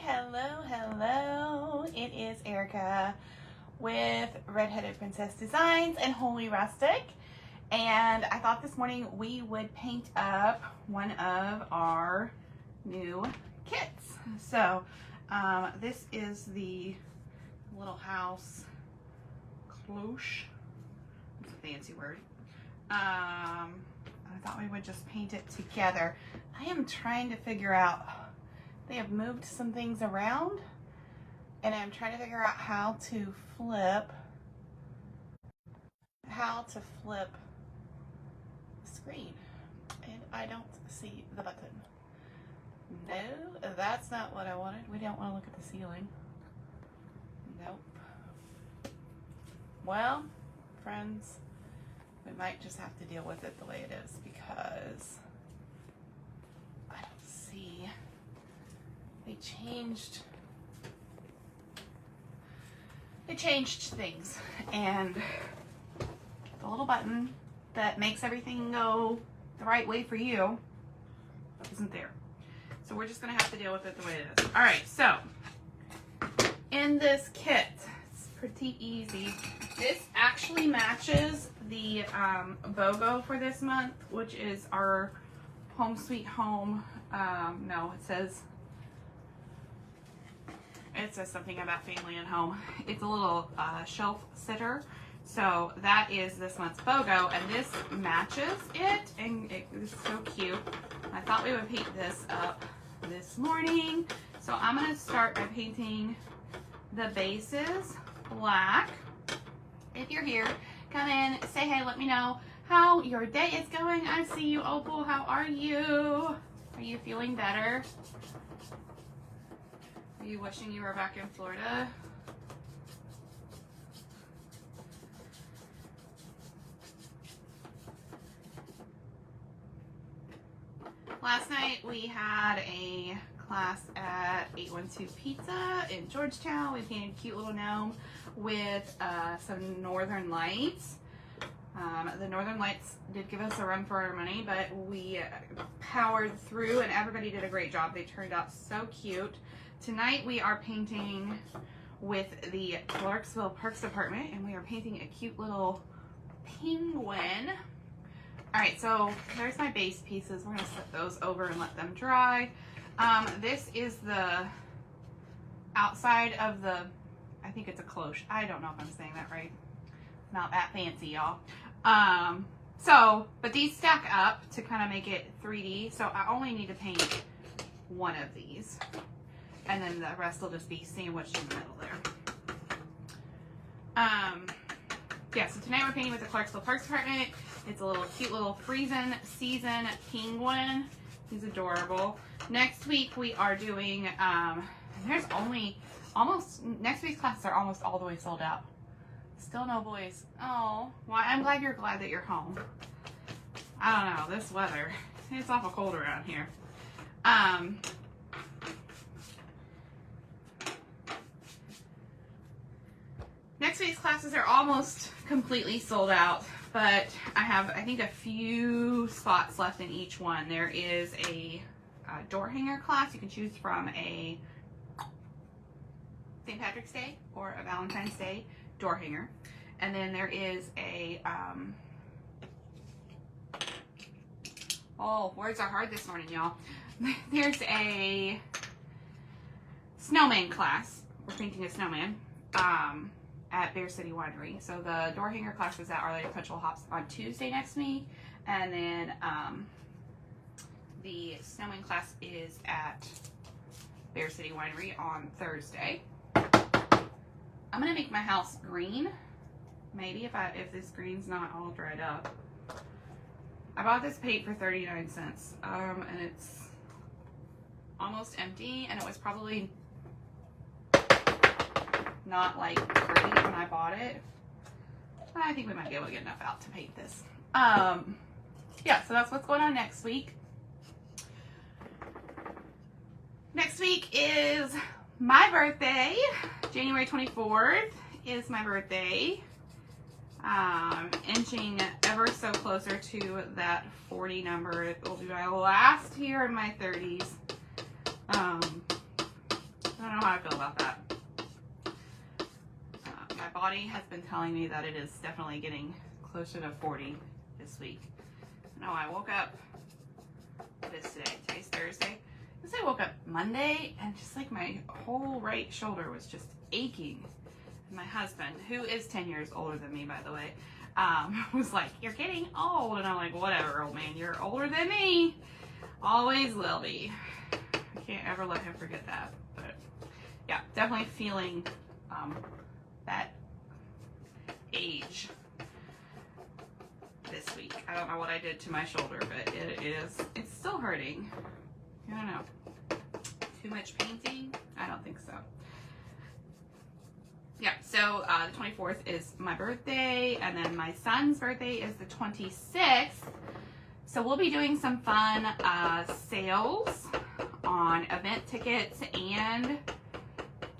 Hello. It is Erica with Redheaded Princess Designs and Holy Rustic. And I thought this morning we would paint up one of our new kits. So this is the little house cloche. It's a fancy word. I thought we would just paint it together. I am trying to figure out, they have moved some things around and I'm trying to figure out how to flip the screen, and I don't see the button. No, that's not what I wanted. We don't want to look at the ceiling. Nope. Well, friends, we might just have to deal with it the way it is because I don't see. They changed things, and the little button that makes everything go the right way for you isn't there. So we're just gonna have to deal with it the way it is. All right, so in this kit, it's pretty easy. This actually matches the BOGO for this month, which is our Home Sweet Home. No, it says something about family and home. It's a little shelf sitter. So that is this month's BOGO, and this matches it, and it is so cute. I thought we would paint this up this morning. So I'm gonna start by painting the bases black. If you're here, come in, say hey, let me know how your day is going. I see you, Opal. How are you? Are you feeling better? Are you wishing you were back in Florida? Last night we had a class at 812 Pizza in Georgetown. We painted a cute little gnome with some northern lights. The northern lights did give us a run for our money, but we powered through and everybody did a great job. They turned out so cute. Tonight we are painting with the Clarksville Parks Department, and we are painting a cute little penguin. All right, so there's my base pieces. We're gonna set those over and let them dry. This is the outside of the, I think it's a cloche. I don't know if I'm saying that right. Not that fancy, y'all. But these stack up to kind of make it 3D. So I only need to paint one of these, and then the rest will just be sandwiched in the middle there. Yeah, so tonight we're painting with the Clarksville Parks Department. It's a little cute little freezing season penguin. He's adorable. Next week we are doing, there's only next week's classes are almost all the way sold out. Still no boys. Oh, well, I'm glad that you're home. I don't know, this weather, it's awful cold around here. Next week's classes are almost completely sold out, but I have, I think, a few spots left in each one. There is a door hanger class. You can choose from a St. Patrick's Day or a Valentine's Day door hanger. And then there is a, oh, words are hard this morning, y'all. There's a snowman class. We're painting a snowman. At Bear City Winery. So the door hanger class is at Our Lady of Perpetual Hops on Tuesday next week, and then the snowman class is at Bear City Winery on Thursday. I'm gonna make my house green, maybe if this green's not all dried up. I bought this paint for 39 cents, and it's almost empty, and it was probably not like great when I bought it. I think we might be able to get enough out to paint this. Yeah, so that's what's going on next week. Next week is my birthday. January 24th is my birthday. Inching ever so closer to that 40 number. It will be my last year in my 30s. I don't know how I feel about that. My body has been telling me that it is definitely getting closer to 40 this week. No, I woke up, what is today? Today's Thursday. I guess I woke up Monday and just like my whole right shoulder was just aching. And my husband, who is 10 years older than me, by the way, was like, "You're getting old." And I'm like, "Whatever, old man, you're older than me. Always will be." I can't ever let him forget that. But yeah, definitely feeling that age this week. I don't know what I did to my shoulder, but it's still hurting. I don't know. Too much painting? I don't think so. Yeah, so the 24th is my birthday, and then my son's birthday is the 26th. So we'll be doing some fun sales on event tickets and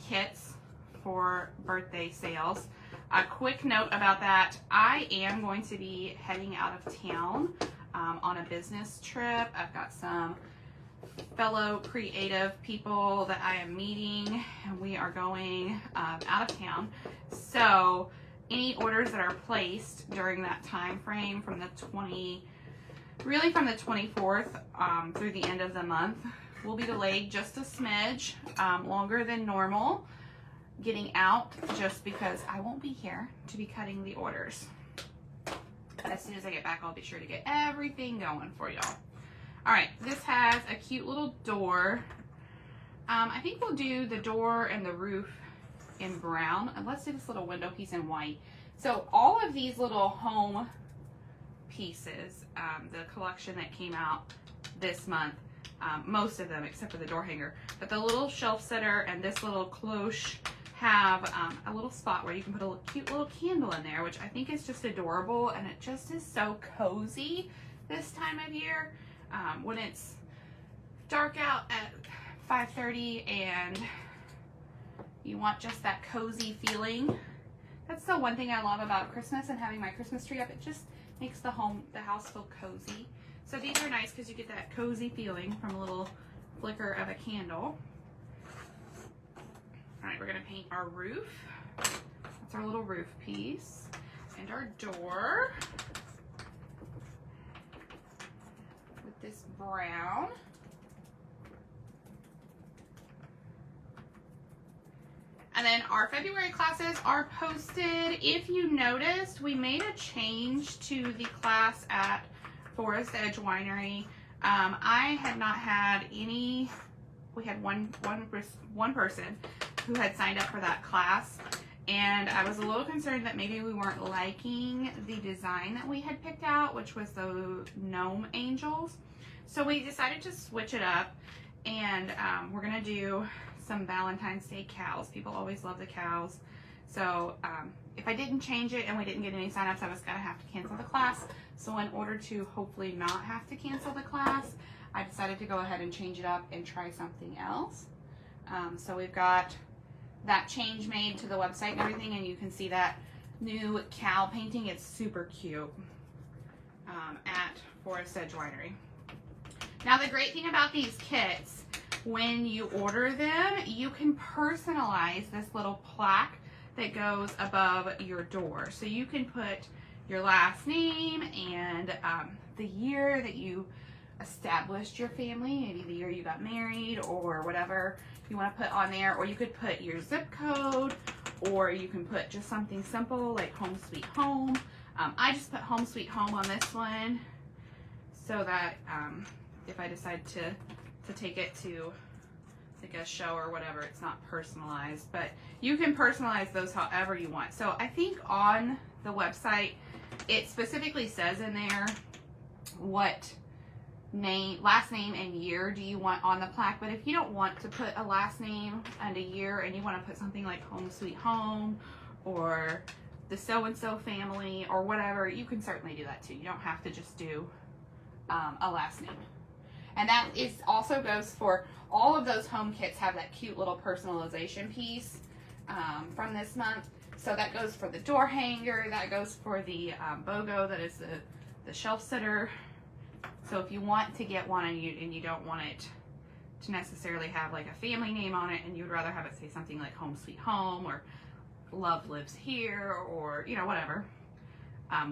kits for birthday sales. A quick note about that, I am going to be heading out of town on a business trip. I've got some fellow creative people that I am meeting, and we are going out of town. So any orders that are placed during that time frame from the 24th through the end of the month will be delayed just a smidge longer than normal getting out, just because I won't be here to be cutting the orders. As soon as I get back, I'll be sure to get everything going for y'all. All right, this has a cute little door. I think we'll do the door and the roof in brown, and let's do this little window piece in white. So all of these little home pieces, the collection that came out this month, most of them except for the door hanger, but the little shelf setter and this little cloche have a little spot where you can put a cute little candle in there, which I think is just adorable, and it just is so cozy this time of year. When it's dark out at 5:30 and you want just that cozy feeling. That's the one thing I love about Christmas and having my Christmas tree up. It just makes the house feel cozy. So these are nice because you get that cozy feeling from a little flicker of a candle. All right, we're gonna paint our roof. That's our little roof piece. And our door with this brown. And then our February classes are posted. If you noticed, we made a change to the class at Forest Edge Winery. I had not had any, we had one person who had signed up for that class, and I was a little concerned that maybe we weren't liking the design that we had picked out, which was the gnome angels. So we decided to switch it up, and we're gonna do some Valentine's Day cows. People always love the cows. So if I didn't change it and we didn't get any signups, I was gonna have to cancel the class. So in order to hopefully not have to cancel the class, I decided to go ahead and change it up and try something else. So we've got that change made to the website and everything, and you can see that new cow painting. It's super cute at Forest Edge Winery. Now the great thing about these kits, when you order them, you can personalize this little plaque that goes above your door. So you can put your last name and the year that you established your family, maybe the year you got married or whatever you want to put on there, or you could put your zip code, or you can put just something simple like Home Sweet Home. I just put Home Sweet Home on this one so that if I decide to take it to like a show or whatever, it's not personalized, but you can personalize those however you want. So I think on the website, it specifically says in there what name, last name and year do you want on the plaque. But if you don't want to put a last name and a year, and you want to put something like Home Sweet Home or the so-and-so family or whatever, you can certainly do that too. You don't have to just do a last name. And that is also goes for all of those home kits. Have that cute little personalization piece from this month. So that goes for the door hanger, that goes for the BOGO, that is the shelf sitter. So if you want to get one and you don't want it to necessarily have like a family name on it, and you would rather have it say something like Home Sweet Home or Love Lives Here, or you know, whatever,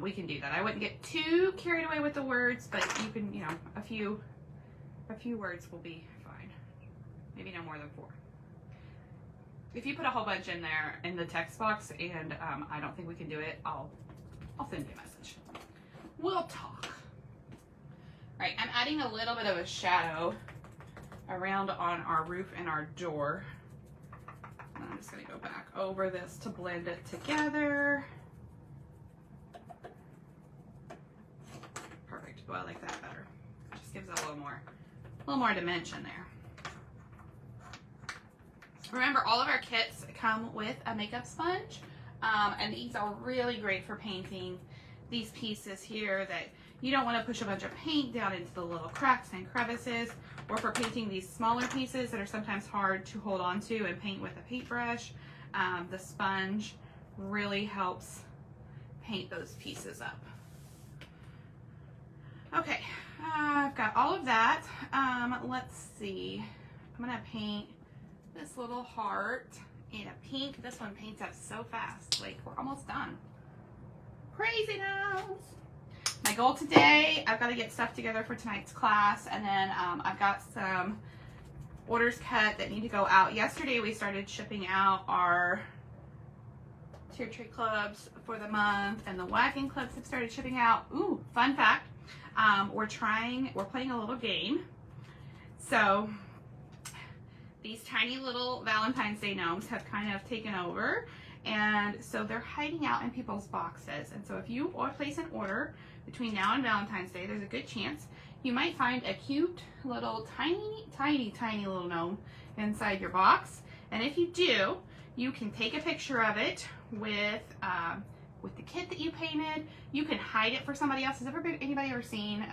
we can do that. I wouldn't get too carried away with the words, but you can, you know, a few words will be fine. Maybe no more than 4. If you put a whole bunch in there in the text box and I don't think we can do it, I'll send you a message. We'll talk. All right, I'm adding a little bit of a shadow around on our roof and our door. And I'm just gonna go back over this to blend it together. Perfect. Oh, I like that better. Just gives it a little more dimension there. Remember, all of our kits come with a makeup sponge, and these are really great for painting these pieces here that you don't want to push a bunch of paint down into the little cracks and crevices, or for painting these smaller pieces that are sometimes hard to hold on to and paint with a paintbrush. The sponge really helps paint those pieces up. Okay, I've got all of that. Let's see. I'm gonna paint this little heart in a pink. This one paints up so fast. Like, we're almost done. Craziness. My goal today, I've got to get stuff together for tonight's class, and then I've got some orders cut that need to go out. Yesterday we started shipping out our tier tree clubs for the month, and the wagon clubs have started shipping out. Ooh, fun fact. We're playing a little game. So these tiny little Valentine's Day gnomes have kind of taken over, and so they're hiding out in people's boxes. And so if you place an order between now and Valentine's Day, there's a good chance you might find a cute little tiny little gnome inside your box. And if you do, you can take a picture of it with the kit that you painted. You can hide it for somebody else. Has anybody ever seen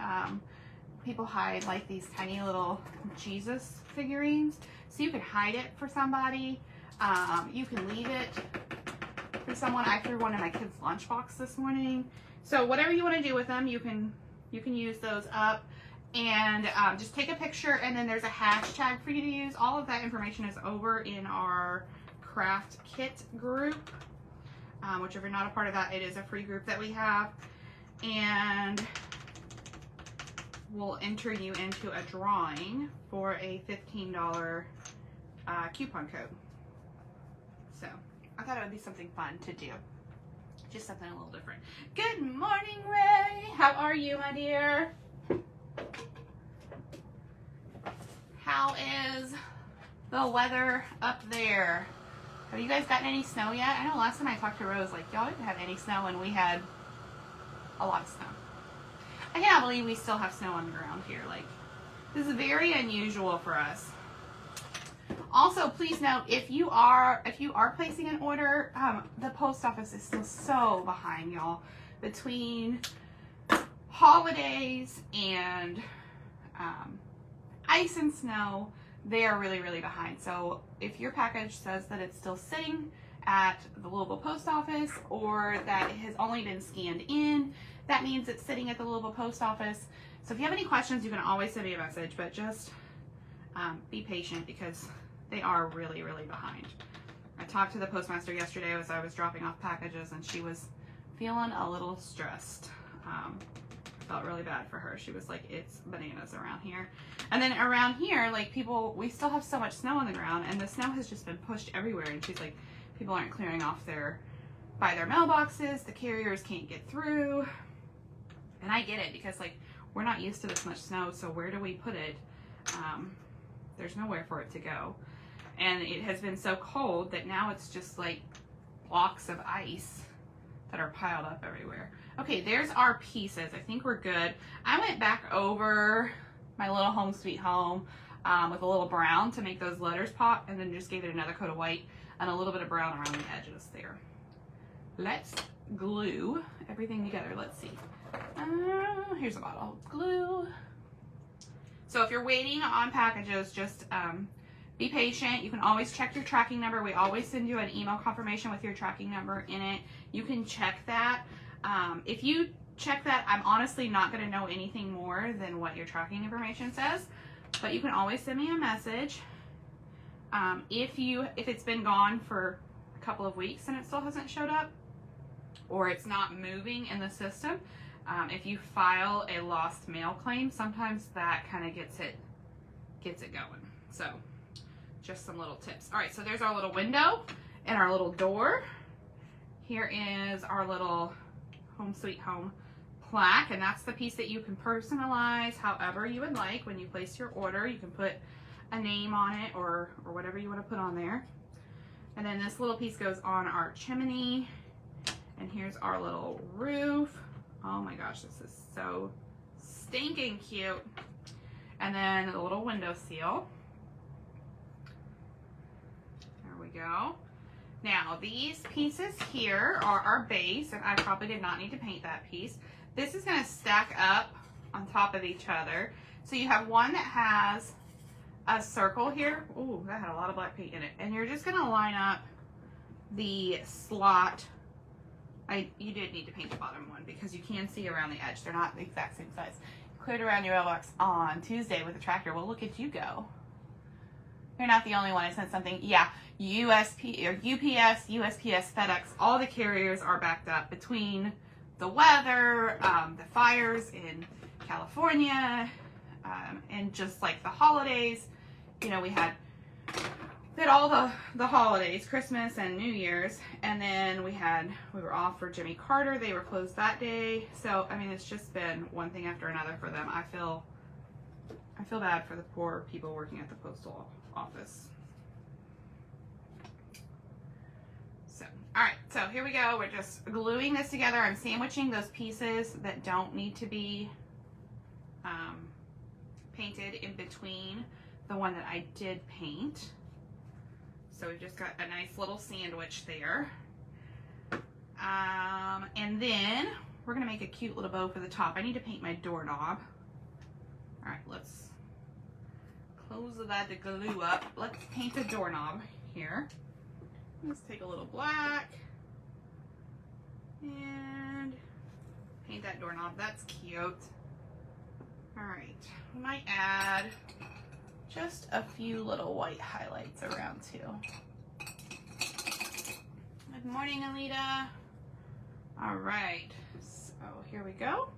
people hide like these tiny little Jesus figurines? So you can hide it for somebody. You can leave it for someone. I threw one in my kid's lunchbox this morning. So whatever you want to do with them, you can use those up, and just take a picture, and then there's a hashtag for you to use. All of that information is over in our craft kit group, which if you're not a part of that, it is a free group that we have, and we'll enter you into a drawing for a $15 coupon code. So I thought it would be something fun to do. Just something a little different. Good morning, Ray. How are you, my dear? How is the weather up there? Have you guys gotten any snow yet? I know last time I talked to Rose, like, y'all didn't have any snow, and we had a lot of snow. I cannot believe we still have snow on the ground here. Like, this is very unusual for us. Also, please note, if you are placing an order, the post office is still so behind, y'all. Between holidays and ice and snow, they are really, really behind. So if your package says that it's still sitting at the Louisville post office, or that it has only been scanned in, that means it's sitting at the Louisville post office. So if you have any questions, you can always send me a message, but just be patient, because they are really, really behind. I talked to the postmaster yesterday as I was dropping off packages, and she was feeling a little stressed. Felt really bad for her. She was like, it's bananas around here. And then around here, like, we still have so much snow on the ground, and the snow has just been pushed everywhere. And she's like, people aren't clearing off by their mailboxes. The carriers can't get through. And I get it, because like, we're not used to this much snow. So where do we put it? There's nowhere for it to go. And it has been so cold that now it's just like blocks of ice that are piled up everywhere. Okay, there's our pieces. I think we're good. I went back over my little Home Sweet Home with a little brown to make those letters pop, and then just gave it another coat of white and a little bit of brown around the edges there. Let's glue everything together. Let's see. Here's a bottle of glue. So if you're waiting on packages, just be patient. You can always check your tracking number. We always send you an email confirmation with your tracking number in it. You can check that. If you check that, I'm honestly not going to know anything more than what your tracking information says. But you can always send me a message. If it's been gone for a couple of weeks and it still hasn't showed up, or it's not moving in the system, if you file a lost mail claim, sometimes that kind of gets it going. So just some little tips. All right, so there's our little window and our little door. Here is our little Home Sweet Home plaque, and that's the piece that you can personalize however you would like. When you place your order, you can put a name on it or whatever you want to put on there. And then this little piece goes on our chimney, and here's our little roof. Oh my gosh, this is so stinking cute. And then the little window seal. There we go. Now these pieces here are our base, and I probably did not need to paint that piece. This is going to stack up on top of each other. So you have one that has a circle here. Ooh, that had a lot of black paint in it. And you're just going to line up the slot. You did need to paint the bottom one because you can see around the edge. They're not the exact same size. Cleared around your mailbox on Tuesday with the tractor. Well, look at you go. You're not the only one. I sent something. Yeah, USP or UPS, USPS, FedEx, all the carriers are backed up between the weather, the fires in California, and just like the holidays. You know, we had all the holidays, Christmas and New Year's, and then we were off for Jimmy Carter. They were closed that day. So I mean, it's just been one thing after another for them. I feel bad for the poor people working at the postal office. So, all right, so here we go. We're just gluing this together. I'm sandwiching those pieces that don't need to be painted in between the one that I did paint. So we've just got a nice little sandwich there. And then we're gonna make a cute little bow for the top. I need to paint my doorknob. All right, let's close that glue up. Let's paint the doorknob here. Let's take a little black and paint that doorknob. That's cute. All right, we might add just a few little white highlights around too. Good morning, Alita. All right, so here we go.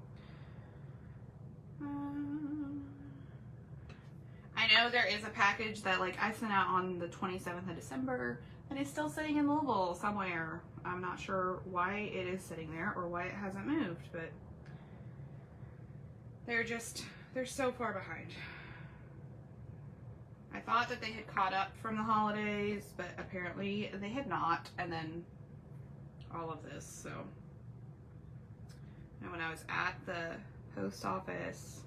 I know there is a package that like I sent out on the 27th of December and it's still sitting in Louisville somewhere. I'm not sure why it is sitting there or why it hasn't moved, but they're so far behind. I thought that they had caught up from the holidays, but apparently they had not, and then all of this, so. And when I was at the post office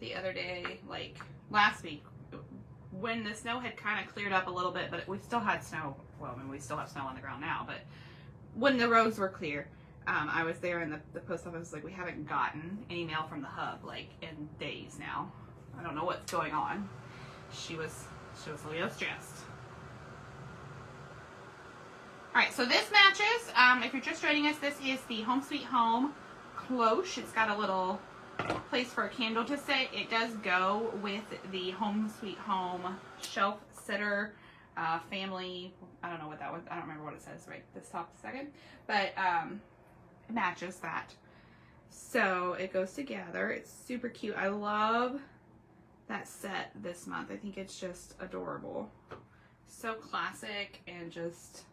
the other day, like last week, when the snow had kind of cleared up a little bit, but we still had snow, well, I mean, we still have snow on the ground now, but when the roads were clear, I was there and the post office was like, we haven't gotten any mail from the hub, like, in days now. I don't know what's going on. She was a little stressed. All right, so this matches. If you're just joining us, this is the Home Sweet Home Cloche. It's got a little place for a candle to sit. It does go with the Home Sweet Home shelf sitter family. I don't know what that was. I don't remember what it says right this top second, but it matches that. So it goes together. It's super cute. I love that set this month. I think it's just adorable. So classic and just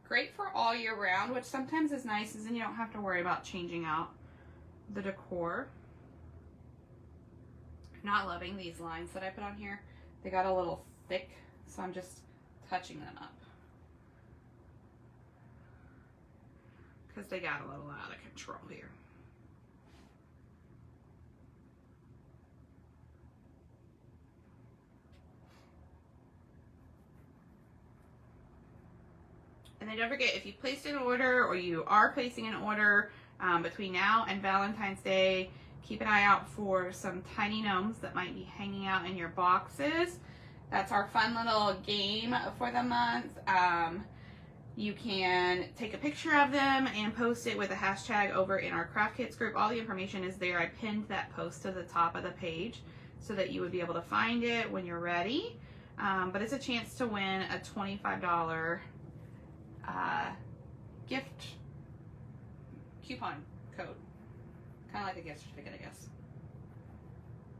great for all year round, which sometimes is nice, is then you don't have to worry about changing out the decor. I'm not loving these lines that I put on here. They got a little thick, so I'm just touching them up because they got a little out of control here. And then don't forget, if you placed an order or you are placing an order between now and Valentine's Day, keep an eye out for some tiny gnomes that might be hanging out in your boxes. That's our fun little game for the month. You can take a picture of them and post it with a hashtag over in our Craft Kits group. All the information is there. I pinned that post to the top of the page so that you would be able to find it when you're ready. But it's a chance to win a $25 gift coupon code. Kind of like a gift certificate, I guess.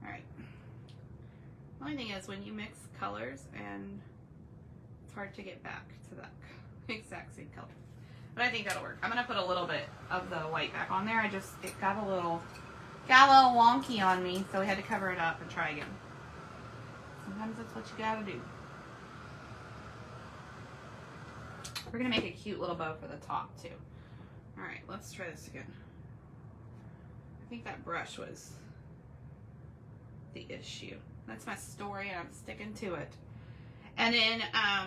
All right. The only thing is when you mix colors, and it's hard to get back to that exact same color. But I think that'll work. I'm gonna put a little bit of the white back on there. It got a little wonky on me, so we had to cover it up and try again. Sometimes that's what you gotta do. We're gonna make a cute little bow for the top too. All right, let's try this again. I think that brush was the issue. That's my story, and I'm sticking to it. And then,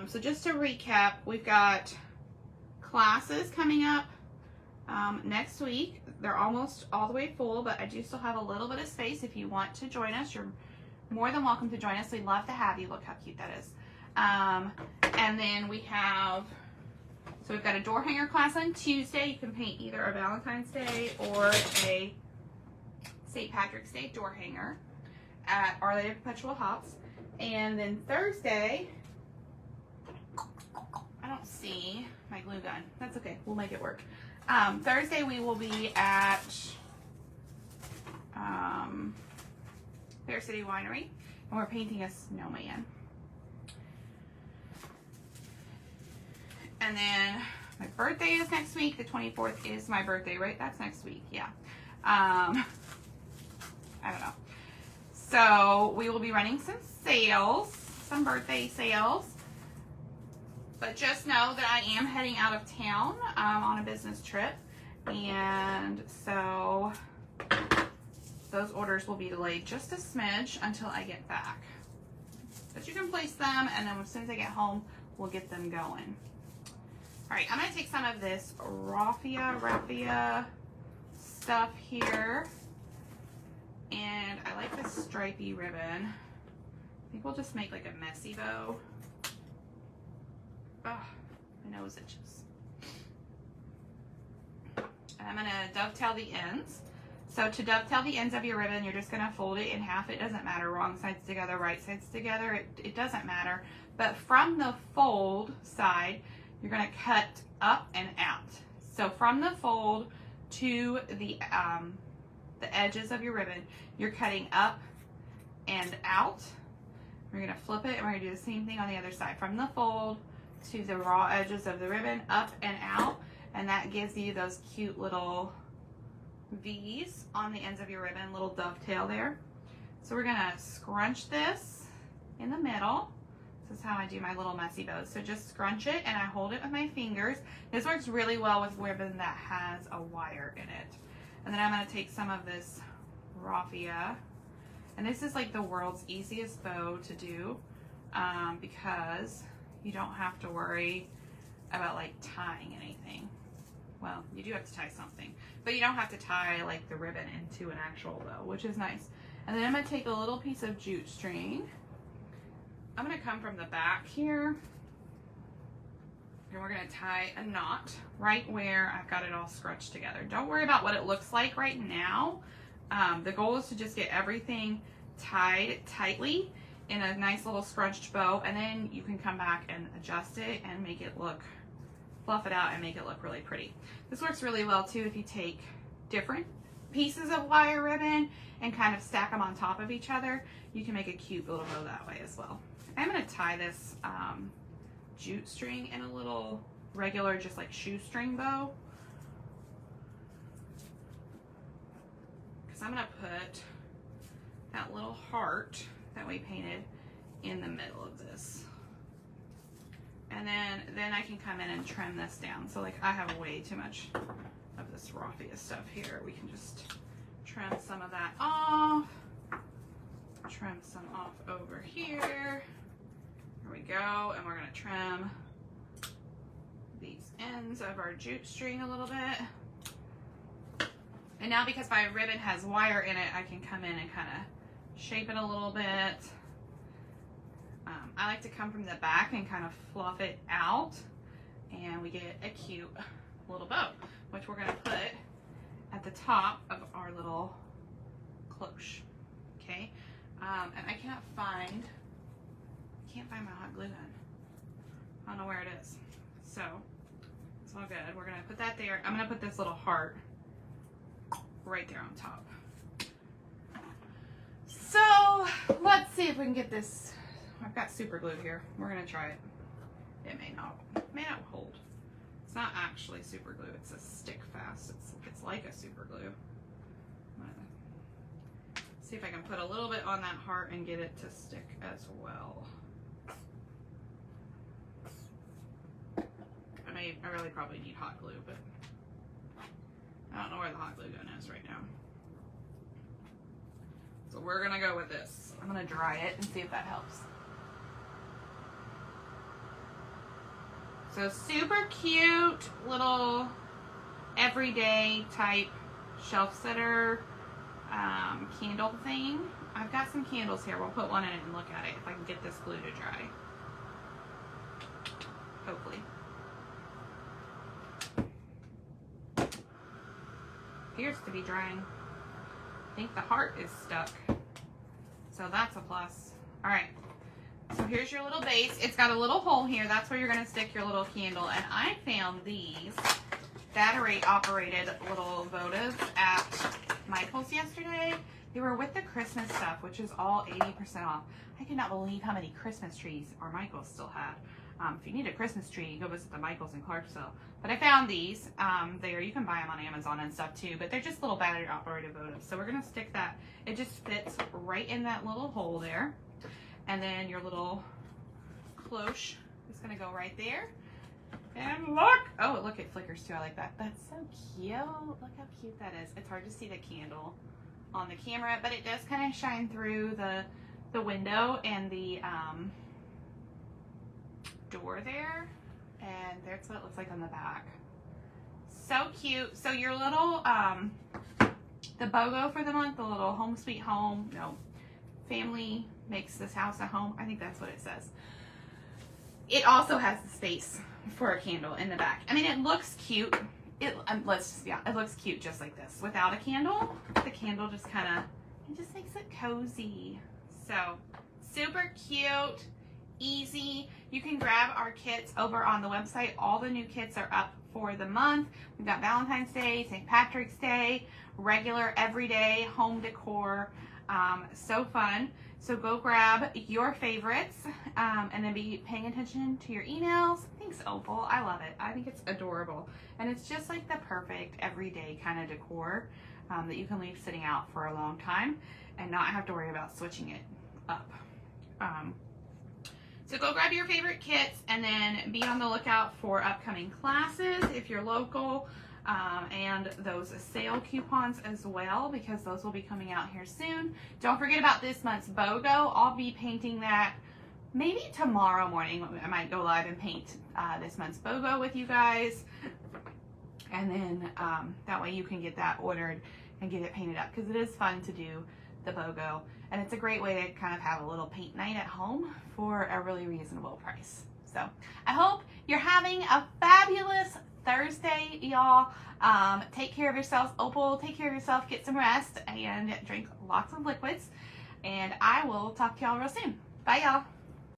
so just to recap, we've got classes coming up next week. They're almost all the way full, but I do still have a little bit of space. If you want to join us, you're more than welcome to join us. We'd love to have you. Look how cute that is. And then we have, so we've got a door hanger class on Tuesday. You can paint either a Valentine's Day or a St. Patrick's Day door hanger at Our Lady of Perpetual Hops. And then Thursday, I don't see my glue gun. That's okay. We'll make it work. Thursday we will be at Fair City Winery, and we're painting a snowman. And then my birthday is next week. The 24th is my birthday, right? That's next week. Yeah. I don't know. So we will be running some sales, some birthday sales. But just know that I am heading out of town on a business trip. And so those orders will be delayed just a smidge until I get back. But you can place them, and then as soon as I get home, we'll get them going. All right, I'm gonna take some of this raffia stuff here. And I like this stripy ribbon. I think we'll just make like a messy bow. Oh, my nose itches. And I'm gonna dovetail the ends. So to dovetail the ends of your ribbon, you're just gonna fold it in half. It doesn't matter, wrong sides together, right sides together, it doesn't matter. But from the fold side, you're gonna cut up and out. So from the fold to the edges of your ribbon, you're cutting up and out. We're gonna flip it, and we're gonna do the same thing on the other side. From the fold to the raw edges of the ribbon, up and out, and that gives you those cute little V's on the ends of your ribbon, little dovetail there. So we're gonna scrunch this in the middle. This is how I do my little messy bows. So just scrunch it, and I hold it with my fingers. This works really well with ribbon that has a wire in it. And then I'm gonna take some of this raffia, and this is like the world's easiest bow to do because you don't have to worry about like tying anything. Well, you do have to tie something, but you don't have to tie like the ribbon into an actual bow, which is nice. And then I'm gonna take a little piece of jute string. I'm gonna come from the back here, and we're gonna tie a knot right where I've got it all scrunched together. Don't worry about what it looks like right now. The goal is to just get everything tied tightly in a nice little scrunched bow, and then you can come back and adjust it and make it look, fluff it out and make it look really pretty. This works really well too if you take different pieces of wire ribbon and kind of stack them on top of each other. You can make a cute little bow that way as well. I'm gonna tie this jute string in a little regular, just like shoestring bow. Because I'm gonna put that little heart that we painted in the middle of this. And then I can come in and trim this down. So like I have way too much of this raffia stuff here. We can just trim some of that off. Trim some off over here. There we go. And we're gonna trim these ends of our jute string a little bit. And now because my ribbon has wire in it, I can come in and kind of shape it a little bit. I like to come from the back and kind of fluff it out, and we get a cute little bow, which we're gonna put at the top of our little cloche, okay? And I can't find my hot glue gun. I don't know where it is. So it's all good. We're gonna put that there. I'm gonna put this little heart right there on top. So let's see if we can get this. I've got super glue here. We're gonna try it. It may not hold. It's not actually super glue. It's a stick fast. It's like a super glue. I'm gonna see if I can put a little bit on that heart and get it to stick as well. I really probably need hot glue, but I don't know where the hot glue gun is right now. So we're gonna go with this. I'm gonna dry it and see if that helps. So super cute little everyday type shelf setter candle thing. I've got some candles here. We'll put one in it and look at it if I can get this glue to dry. Hopefully. Appears to be drying. I think the heart is stuck. So that's a plus. All right. So here's your little base. It's got a little hole here. That's where you're going to stick your little candle. And I found these battery operated little votives at Michael's yesterday. They were with the Christmas stuff, which is all 80% off. I cannot believe how many Christmas trees our Michael's still had. If you need a Christmas tree, go visit the Michael's in Clarksville. But I found these there. You can buy them on Amazon and stuff too, but they're just little battery operated votives. So we're going to stick that. It just fits right in that little hole there. And then your little cloche is going to go right there. And look! Oh, look, it flickers too. I like that. That's so cute. Look how cute that is. It's hard to see the candle on the camera, but it does kind of shine through the window and the door there. And that's what it looks like on the back. So cute. So your little, the BOGO for the month, the little home sweet home, no, family makes this house a home. I think that's what it says. It also has the space for a candle in the back. I mean, it looks cute. It looks cute just like this. Without a candle, the candle just kind of, it just makes it cozy. So super cute, easy. You can grab our kits over on the website. All the new kits are up for the month. We've got Valentine's Day, St. Patrick's Day, regular everyday home decor. So fun. So go grab your favorites and then be paying attention to your emails. Thanks, Opal. I love it. I think it's adorable. And it's just like the perfect everyday kind of decor that you can leave sitting out for a long time and not have to worry about switching it up. So go grab your favorite kits and then be on the lookout for upcoming classes if you're local. And those sale coupons as well, because those will be coming out here soon. Don't forget about this month's BOGO. I'll be painting that maybe tomorrow morning. I might go live and paint this month's BOGO with you guys. And then that way you can get that ordered and get it painted up, because it is fun to do the BOGO. And it's a great way to kind of have a little paint night at home for a really reasonable price. So I hope you're having a fabulous Thursday, y'all. Take care of yourselves. Opal, take care of yourself. Get some rest and drink lots of liquids. And I will talk to y'all real soon. Bye, y'all.